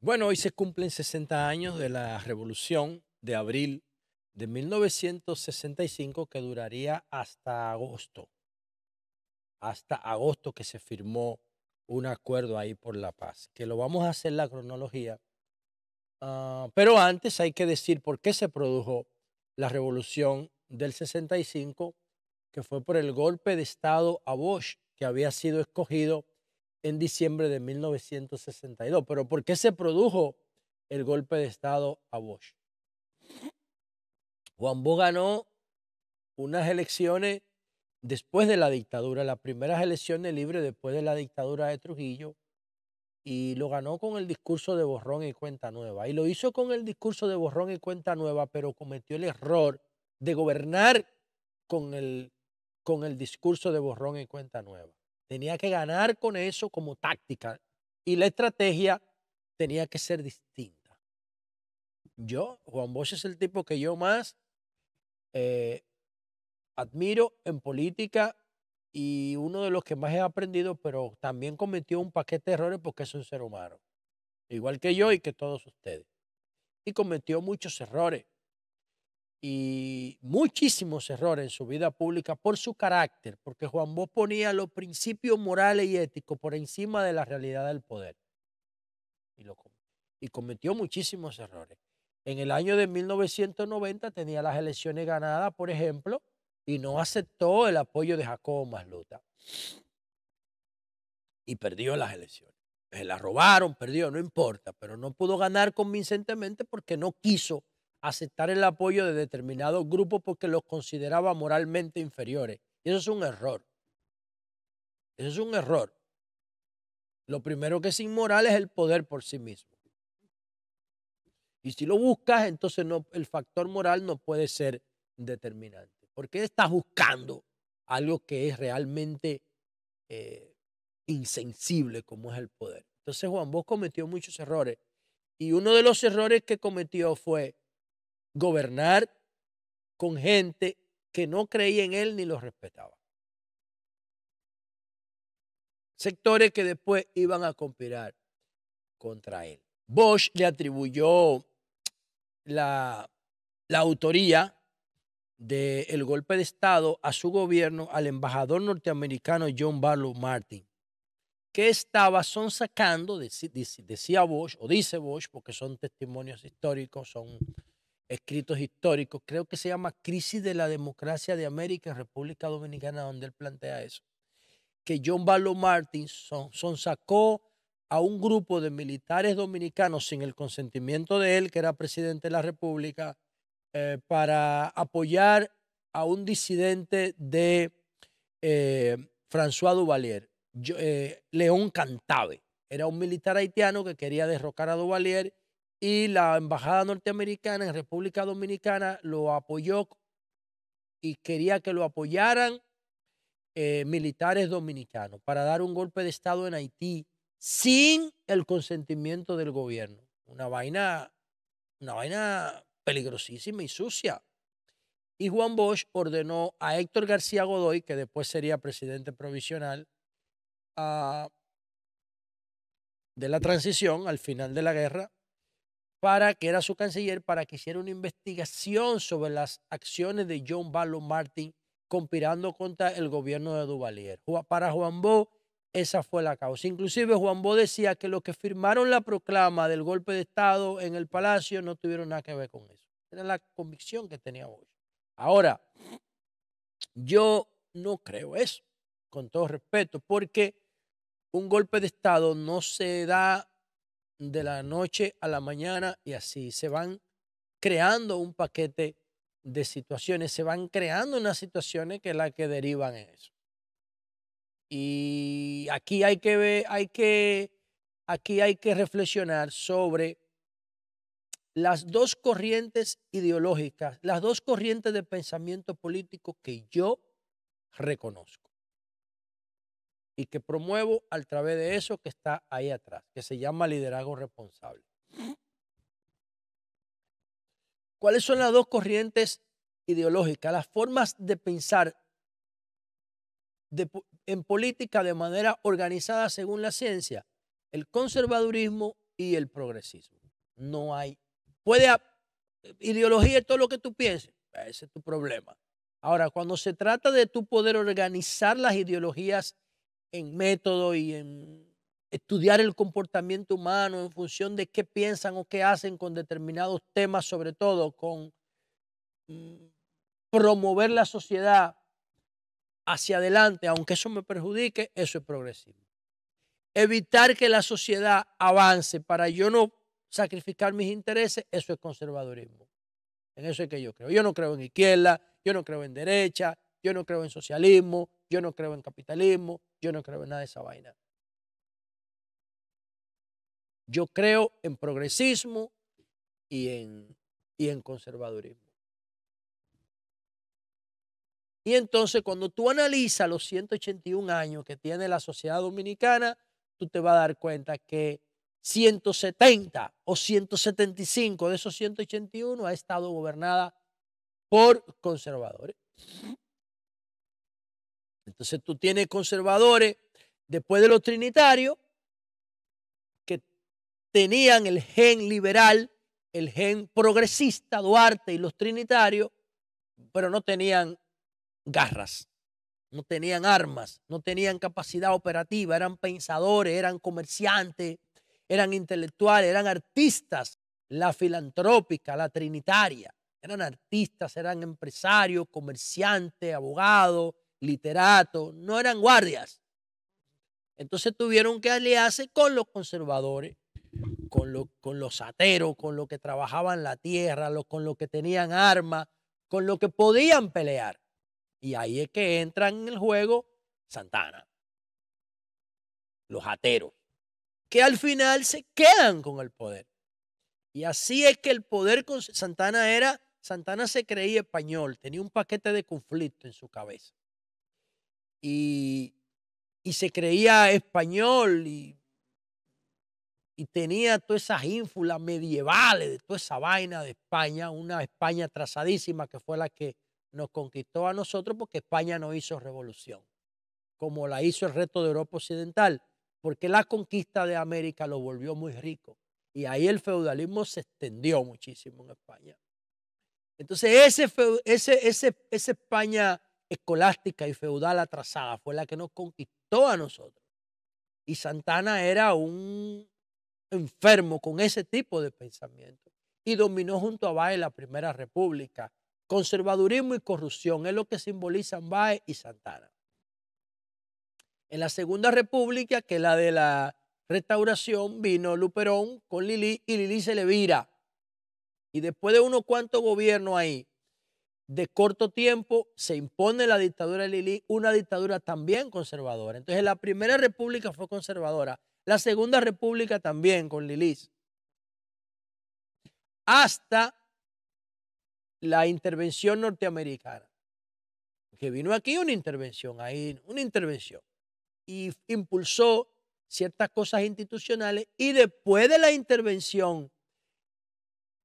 Bueno, hoy se cumplen 60 años de la Revolución de Abril de 1965 que duraría hasta agosto que se firmó un acuerdo ahí por la paz, que lo vamos a hacer la cronología. Pero antes hay que decir por qué se produjo la Revolución del 65, que fue por el golpe de Estado a Bush, que había sido escogido en diciembre de 1962. Pero ¿por qué se produjo el golpe de Estado a Bush? Juan Bosch ganó unas elecciones después de la dictadura, las primeras elecciones libres después de la dictadura de Trujillo, y lo ganó con el discurso de borrón y cuenta nueva. Y lo hizo con el discurso de borrón y cuenta nueva, pero cometió el error de gobernar con el discurso de borrón y cuenta nueva. Tenía que ganar con eso como táctica y la estrategia tenía que ser distinta. Juan Bosch es el tipo que yo más eh, admiro en política y uno de los que más he aprendido, pero también cometió un paquete de errores porque es un ser humano, igual que yo y que todos ustedes. Y cometió muchos errores y muchísimos errores en su vida pública por su carácter, porque Juan Bosch ponía los principios morales y éticos por encima de la realidad del poder y, y cometió muchísimos errores. En el año de 1990 tenía las elecciones ganadas, por ejemplo, y no aceptó el apoyo de Jacobo Masluta y perdió las elecciones. Se la robaron, perdió, no importa, pero no pudo ganar convincentemente porque no quiso aceptar el apoyo de determinados grupos porque los consideraba moralmente inferiores. Y eso es un error. Eso es un error. Lo primero que es inmoral es el poder por sí mismo. Y si lo buscas, entonces no, el factor moral no puede ser determinante. Porque estás buscando algo que es realmente eh, insensible como es el poder. Entonces Juan Bosch cometió muchos errores y uno de los errores que cometió fue gobernar con gente que no creía en él ni lo respetaba. Sectores que después iban a conspirar contra él. Bosch le atribuyó la, la autoría del golpe de Estado a su gobierno al embajador norteamericano John Barlow Martin, que estaba sonsacando, decía Bosch, o dice Bosch, porque son testimonios históricos, son escritos históricos, creo que se llama Crisis de la Democracia de América en República Dominicana, donde él plantea eso, que John Barlow Martin sonsacó a un grupo de militares dominicanos sin el consentimiento de él, que era presidente de la República, para apoyar a un disidente de François Duvalier, León Cantave. Era un militar haitiano que quería derrocar a Duvalier y la embajada norteamericana en República Dominicana lo apoyó y quería que lo apoyaran militares dominicanos para dar un golpe de Estado en Haití sin el consentimiento del gobierno. Una vaina peligrosísima y sucia. Y Juan Bosch ordenó a Héctor García Godoy, que después sería presidente provisional de la transición al final de la guerra, para que era su canciller, para que hiciera una investigación sobre las acciones de John Barlow Martin conspirando contra el gobierno de Duvalier. Para Juan Bosch, esa fue la causa. Inclusive Juan Bosch decía que los que firmaron la proclama del golpe de Estado en el Palacio no tuvieron nada que ver con eso. Era la convicción que tenía Bosch. Ahora, yo no creo eso, con todo respeto, porque un golpe de Estado no se da de la noche a la mañana y así se van creando un paquete de situaciones, se van creando unas situaciones que es la que derivan en eso. Y aquí hay que ver, aquí hay que reflexionar sobre las dos corrientes ideológicas, las dos corrientes de pensamiento político que yo reconozco y que promuevo a través de eso que está ahí atrás, que se llama liderazgo responsable. ¿Cuáles son las dos corrientes ideológicas? Las formas de pensar en política de manera organizada según la ciencia. El conservadurismo y el progresismo. No hay. Ideología es todo lo que tú pienses. Ese es tu problema. Ahora, cuando se trata de tú poder organizar las ideologías en método y en estudiar el comportamiento humano en función de qué piensan o qué hacen con determinados temas, sobre todo con mm, promover la sociedad hacia adelante, aunque eso me perjudique, eso es progresismo. Evitar que la sociedad avance para yo no sacrificar mis intereses, eso es conservadurismo. En eso es que yo creo. Yo no creo en izquierda, yo no creo en derecha, yo no creo en socialismo, yo no creo en capitalismo, yo no creo en nada de esa vaina. Yo creo en progresismo y en conservadurismo. Y entonces cuando tú analizas los 181 años que tiene la sociedad dominicana, tú te vas a dar cuenta que 170 o 175 de esos 181 ha estado gobernada por conservadores. Entonces tú tienes conservadores después de los trinitarios que tenían el gen liberal, el gen progresista, Duarte y los trinitarios, pero no tenían garras, no tenían armas, no tenían capacidad operativa, eran pensadores, eran comerciantes, eran intelectuales, eran artistas, la filantrópica, la trinitaria, eran artistas, eran empresarios, comerciantes, abogados, literatos, no eran guardias. Entonces tuvieron que aliarse con los conservadores, con los ateros, con los que trabajaban la tierra, con los que tenían armas, con los que podían pelear. Y ahí es que entran en el juego Santana, los ateros, que al final se quedan con el poder. Y así es que el poder con Santana se creía español, tenía un paquete de conflicto en su cabeza. Y se creía español y tenía todas esas ínfulas medievales de toda esa vaina de España, una España atrasadísima que fue la que nos conquistó a nosotros porque España no hizo revolución, como la hizo el resto de Europa Occidental, porque la conquista de América lo volvió muy rico. Y ahí el feudalismo se extendió muchísimo en España. Entonces esa España escolástica y feudal atrasada fue la que nos conquistó a nosotros. Y Santana era un enfermo con ese tipo de pensamiento y dominó junto a Báez la Primera República. Conservadurismo y corrupción es lo que simbolizan Báez y Santana. En la Segunda República, que es la de la Restauración, vino Luperón con Lili y Lili se le vira. Y después de unos cuantos gobiernos ahí, de corto tiempo, se impone la dictadura de Lili, una dictadura también conservadora. Entonces la Primera República fue conservadora, la Segunda República también con Lili. Hasta la intervención norteamericana, que vino aquí una intervención, y impulsó ciertas cosas institucionales, y después de la intervención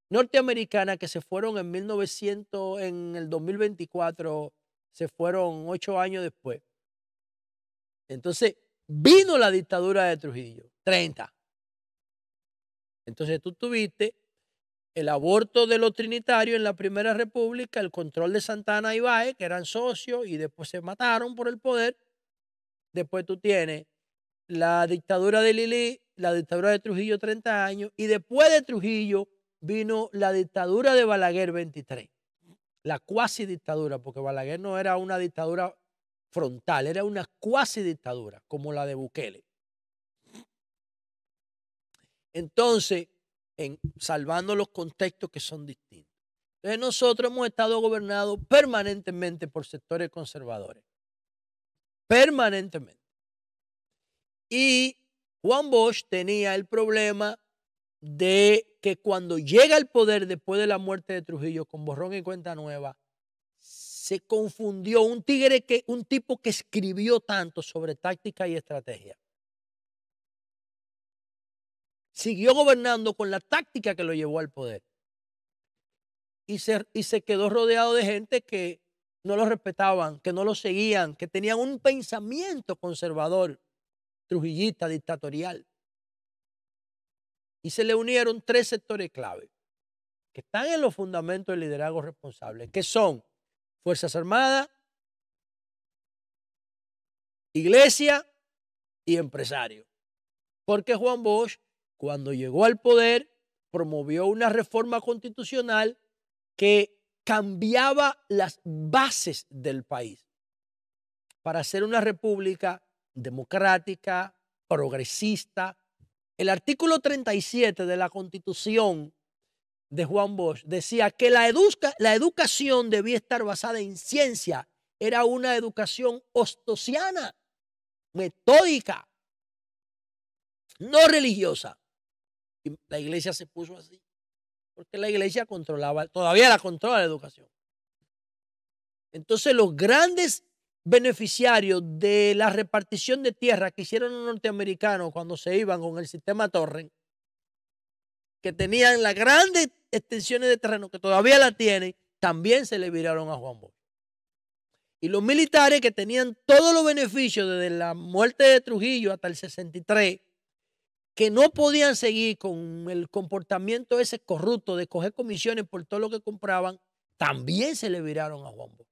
norteamericana, que se fueron en el 2024, se fueron 8 años después. Entonces vino la dictadura de Trujillo, 30. Entonces tú tuviste el aborto de los trinitarios en la Primera República, el control de Santana y Báez, que eran socios y después se mataron por el poder. Después tú tienes la dictadura de Lili, la dictadura de Trujillo, 30 años, y después de Trujillo vino la dictadura de Balaguer, 23. La cuasi dictadura, porque Balaguer no era una dictadura frontal, era una cuasi dictadura, como la de Bukele. Entonces, salvando los contextos que son distintos. Entonces nosotros hemos estado gobernados permanentemente por sectores conservadores. Permanentemente. Y Juan Bosch tenía el problema de que cuando llega al poder después de la muerte de Trujillo con borrón y cuenta nueva, se confundió un tipo que escribió tanto sobre táctica y estrategia. Siguió gobernando con la táctica que lo llevó al poder. Y se quedó rodeado de gente que no lo respetaban, que no lo seguían, que tenían un pensamiento conservador, trujillista, dictatorial. Y se le unieron tres sectores clave que están en los fundamentos del liderazgo responsable, que son Fuerzas Armadas, Iglesia y empresarios. Porque Juan Bosch, cuando llegó al poder, promovió una reforma constitucional que cambiaba las bases del país para ser una república democrática, progresista. El artículo 37 de la Constitución de Juan Bosch decía que la educación debía estar basada en ciencia. Era una educación ostosiana, metódica, no religiosa. Y la iglesia se puso así, porque la iglesia controlaba, todavía la controla la educación. Entonces los grandes beneficiarios de la repartición de tierra que hicieron los norteamericanos cuando se iban con el sistema Torrent, que tenían las grandes extensiones de terreno, que todavía la tienen, también se le viraron a Juan Bosch. Y los militares que tenían todos los beneficios desde la muerte de Trujillo hasta el 63, que no podían seguir con el comportamiento ese corrupto de coger comisiones por todo lo que compraban, también se le viraron a Juan Bosch.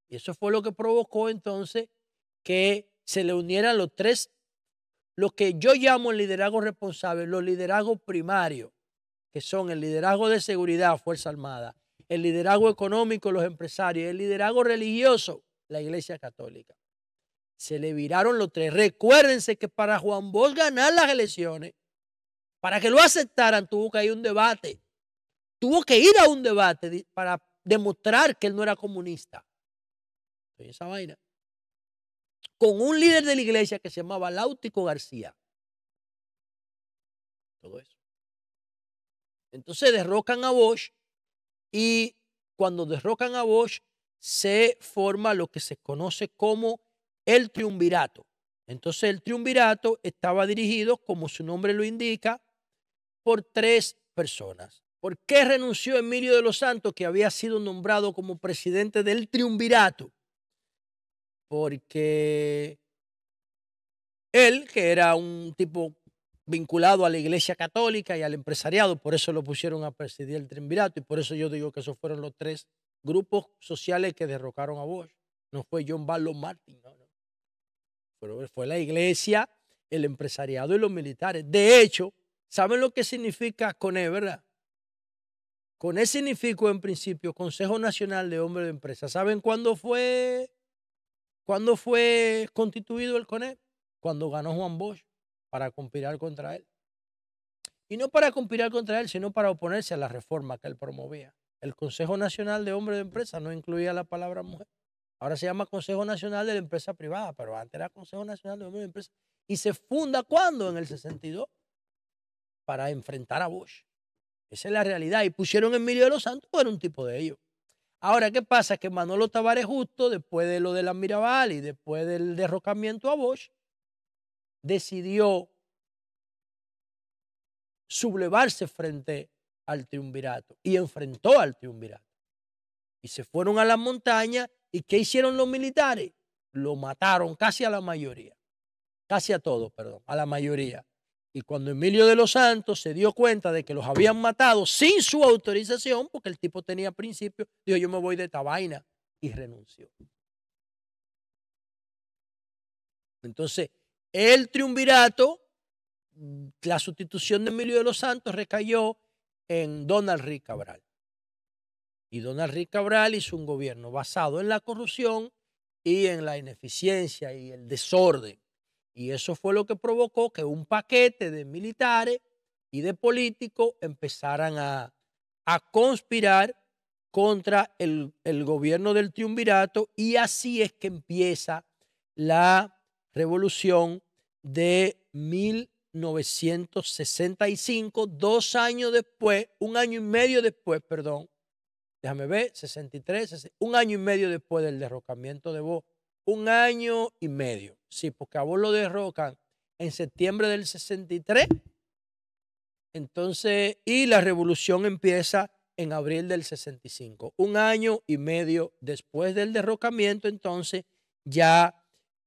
Y eso fue lo que provocó entonces que se le unieran los tres, lo que yo llamo el liderazgo responsable, los liderazgos primarios, que son el liderazgo de seguridad, Fuerza Armada, el liderazgo económico, los empresarios, el liderazgo religioso, la Iglesia Católica. Se le viraron los tres. Recuérdense que para Juan Bosch ganar las elecciones, para que lo aceptaran, tuvo que ir a un debate. Tuvo que ir a un debate para demostrar que él no era comunista. Oye, esa vaina. Con un líder de la iglesia que se llamaba Láutico García. Todo eso. Entonces derrocan a Bosch y cuando derrocan a Bosch se forma lo que se conoce como el triunvirato. Entonces el triunvirato estaba dirigido, como su nombre lo indica, por tres personas. ¿Por qué renunció Emilio de los Santos, que había sido nombrado como presidente del triunvirato? Porque él, que era un tipo vinculado a la Iglesia Católica y al empresariado, por eso lo pusieron a presidir el triunvirato, y por eso yo digo que esos fueron los tres grupos sociales que derrocaron a Bosch. No fue John Barlow Martin, no. Pero fue la Iglesia, el empresariado y los militares. De hecho, ¿saben lo que significa CONE, verdad? CONE significó en principio Consejo Nacional de Hombres de Empresa. ¿Saben cuándo fue constituido el CONE? Cuando ganó Juan Bosch para conspirar contra él. Y no para conspirar contra él, sino para oponerse a la reforma que él promovía. El Consejo Nacional de Hombres de Empresa no incluía la palabra mujer. Ahora se llama Consejo Nacional de la Empresa Privada, pero antes era Consejo Nacional de Hombres de Empresa. Y se funda, ¿cuándo? En el 62, para enfrentar a Bosch. Esa es la realidad. Y pusieron a Emilio de los Santos, era un tipo de ellos. Ahora, ¿qué pasa? Que Manolo Tavares Justo, después de lo de la Mirabal y después del derrocamiento a Bosch, decidió sublevarse frente al triunvirato y enfrentó al triunvirato. Y se fueron a las montañas. ¿Y qué hicieron los militares? Lo mataron casi a la mayoría. Casi a todos, perdón, a la mayoría. Y cuando Emilio de los Santos se dio cuenta de que los habían matado sin su autorización, porque el tipo tenía principios, dijo, yo me voy de esta vaina, y renunció. Entonces, el triunvirato, la sustitución de Emilio de los Santos recayó en Donald Rick Cabral. Y Donald Rick Cabral hizo un gobierno basado en la corrupción y en la ineficiencia y el desorden. Y eso fue lo que provocó que un paquete de militares y de políticos empezaran a conspirar contra el gobierno del triunvirato, y así es que empieza la revolución de 1965, 2 años después, 1 año y medio después, perdón, déjame ver, 63, 1 año y medio después del derrocamiento de Bosch. 1 año y medio. Sí, porque a Bosch lo derrocan en septiembre del 63. Entonces, y la revolución empieza en abril del 65. 1 año y medio después del derrocamiento, entonces ya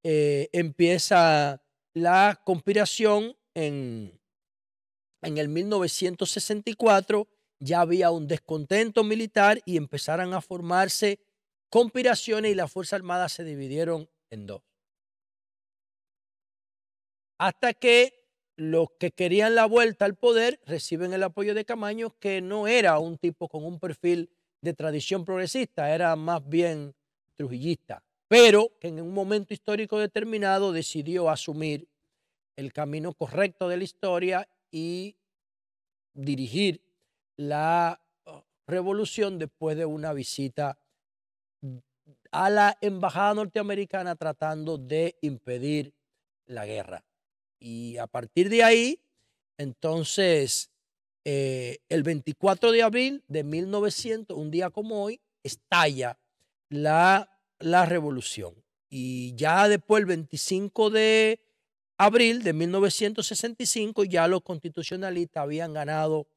empieza la conspiración en en el 1964 ya había un descontento militar y empezaron a formarse conspiraciones y las Fuerzas Armadas se dividieron en dos. Hasta que los que querían la vuelta al poder reciben el apoyo de Camaño, que no era un tipo con un perfil de tradición progresista, era más bien trujillista, pero que en un momento histórico determinado decidió asumir el camino correcto de la historia y dirigir la revolución después de una visita a la embajada norteamericana tratando de impedir la guerra. Y a partir de ahí, entonces, el 24 de abril de 1900, un día como hoy, estalla la revolución. Y ya después, el 25 de abril de 1965, ya los constitucionalistas habían ganado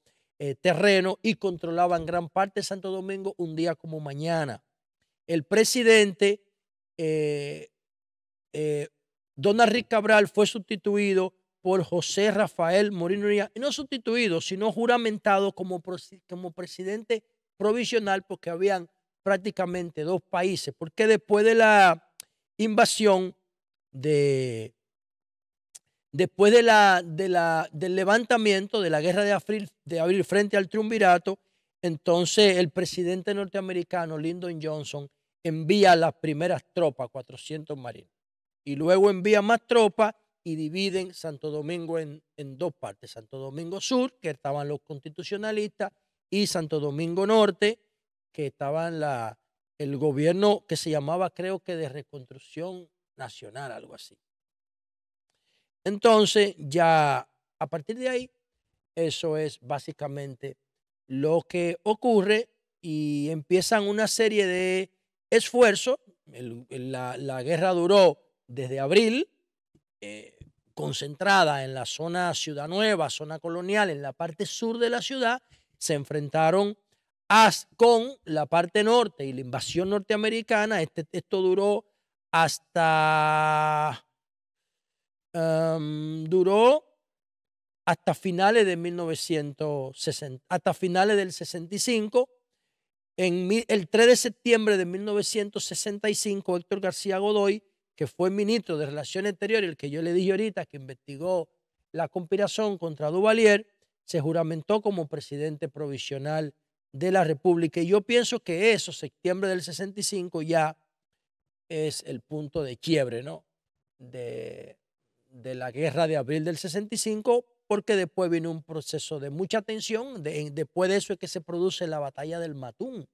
terreno y controlaban gran parte de Santo Domingo un día como mañana. El presidente Donald Rick Cabral fue sustituido por José Rafael Moreno Díaz, y no sustituido, sino juramentado como presidente provisional, porque habían prácticamente dos países, porque después de la invasión después del levantamiento de la guerra de abril frente al triunvirato, entonces el presidente norteamericano Lyndon Johnson envía las primeras tropas, 400 marines, y luego envía más tropas y dividen Santo Domingo en dos partes: Santo Domingo Sur, que estaban los constitucionalistas, y Santo Domingo Norte, que estaban el gobierno que se llamaba, creo que de Reconstrucción Nacional, algo así. Entonces, ya a partir de ahí, eso es básicamente lo que ocurre y empiezan una serie de esfuerzos. La guerra duró desde abril, concentrada en la zona Ciudad Nueva, zona colonial, en la parte sur de la ciudad. Se enfrentaron con la parte norte y la invasión norteamericana. Esto duró duró hasta finales de 1960, hasta finales del 65. El 3 de septiembre de 1965, Héctor García Godoy, que fue ministro de Relaciones Exteriores, el que yo le dije ahorita, que investigó la conspiración contra Duvalier, se juramentó como presidente provisional de la República. Y yo pienso que eso, septiembre del 65, ya es el punto de quiebre, ¿no?, de la guerra de abril del 65, porque después vino un proceso de mucha tensión. Después de eso es que se produce la batalla del Matún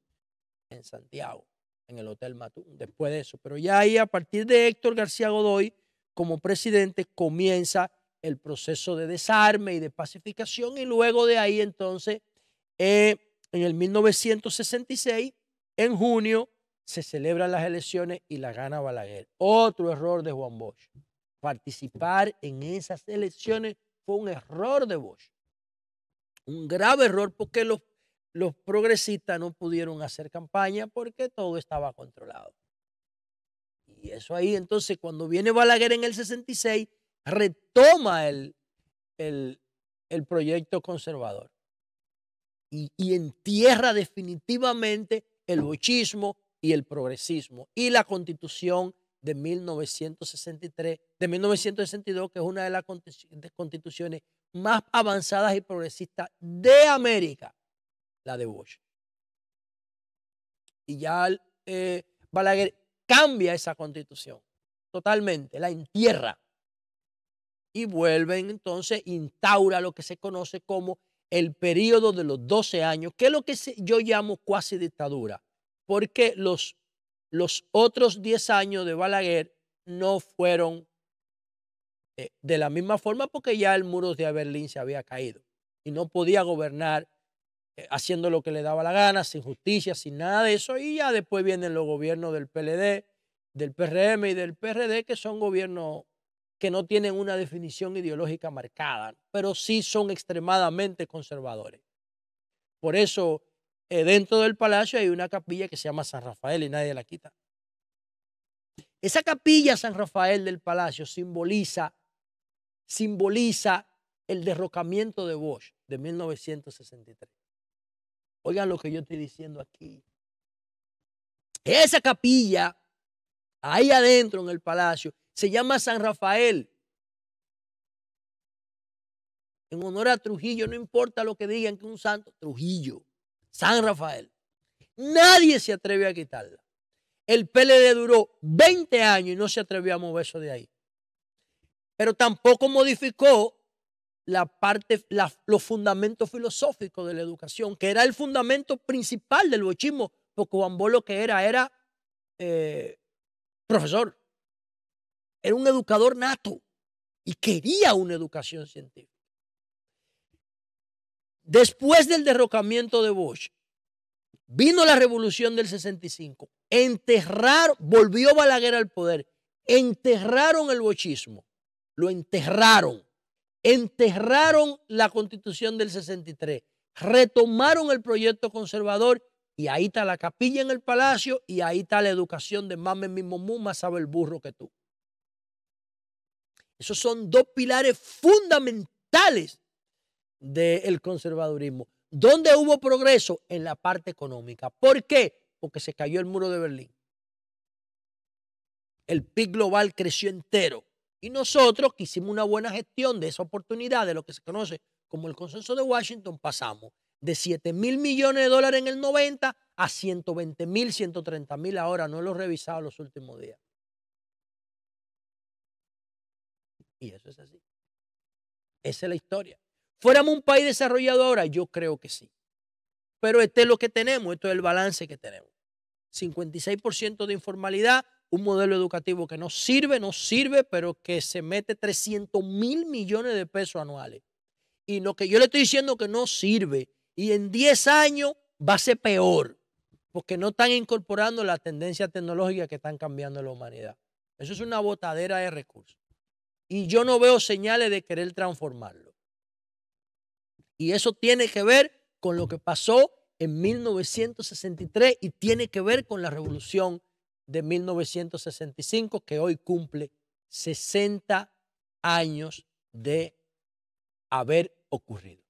en Santiago, en el Hotel Matún, después de eso. Pero ya ahí, a partir de Héctor García Godoy como presidente, comienza el proceso de desarme y de pacificación, y luego de ahí entonces, en el 1966, en junio, se celebran las elecciones y la gana Balaguer. Otro error de Juan Bosch. Participar en esas elecciones fue un error de Bosch, un grave error, porque los progresistas no pudieron hacer campaña porque todo estaba controlado. Y eso ahí, entonces, cuando viene Balaguer en el 66, retoma el proyecto conservador y entierra definitivamente el bochismo y el progresismo y la Constitución de 1963, de 1962, que es una de las constituciones más avanzadas y progresistas de América, la de Bosch. Y ya Balaguer cambia esa constitución totalmente, la entierra, y vuelven entonces, instaura lo que se conoce como el periodo de los 12 años, que es lo que yo llamo cuasi dictadura, porque los otros 10 años de Balaguer no fueron de la misma forma, porque ya el muro de Berlín se había caído y no podía gobernar haciendo lo que le daba la gana, sin justicia, sin nada de eso. Y ya después vienen los gobiernos del PLD, del PRM y del PRD, que son gobiernos que no tienen una definición ideológica marcada, pero sí son extremadamente conservadores. Por eso, dentro del palacio hay una capilla que se llama San Rafael y nadie la quita. Esa capilla San Rafael del palacio simboliza el derrocamiento de Bosch de 1963. Oigan lo que yo estoy diciendo aquí. Esa capilla, ahí adentro en el palacio, se llama San Rafael. En honor a Trujillo, no importa lo que digan que un santo, Trujillo, San Rafael. Nadie se atreve a quitarla. El PLD duró 20 años y no se atrevió a mover eso de ahí. Pero tampoco modificó los fundamentos filosóficos de la educación, que era el fundamento principal del bochismo, porque Juan Bosch lo que era profesor. Era un educador nato y quería una educación científica. Después del derrocamiento de Bosch, vino la revolución del 65, volvió Balaguer al poder, enterraron el bochismo, lo enterraron la constitución del 63, retomaron el proyecto conservador y ahí está la capilla en el palacio y ahí está la educación de mame mismo más sabe el burro que tú. Esos son dos pilares fundamentales del conservadurismo. ¿Dónde hubo progreso? En la parte económica. ¿Por qué? Porque se cayó el muro de Berlín. El PIB global creció entero. Y nosotros que hicimos una buena gestión de esa oportunidad, de lo que se conoce como el consenso de Washington, pasamos de 7.000 millones de dólares en el 90 a 120.000, 130.000 ahora. No lo he revisado los últimos días. Y eso es así. Esa es la historia. ¿Fuéramos un país desarrollado ahora? Yo creo que sí. Pero este es lo que tenemos, esto es el balance que tenemos. 56% de informalidad, un modelo educativo que no sirve, pero que se mete 300.000 millones de pesos anuales. Y lo que yo le estoy diciendo que no sirve. Y en 10 años va a ser peor, porque no están incorporando la tendencia tecnológica que están cambiando la humanidad. Eso es una botadera de recursos. Y yo no veo señales de querer transformarlo. Y eso tiene que ver con lo que pasó en 1963 y tiene que ver con la revolución de 1965 que hoy cumple 60 años de haber ocurrido.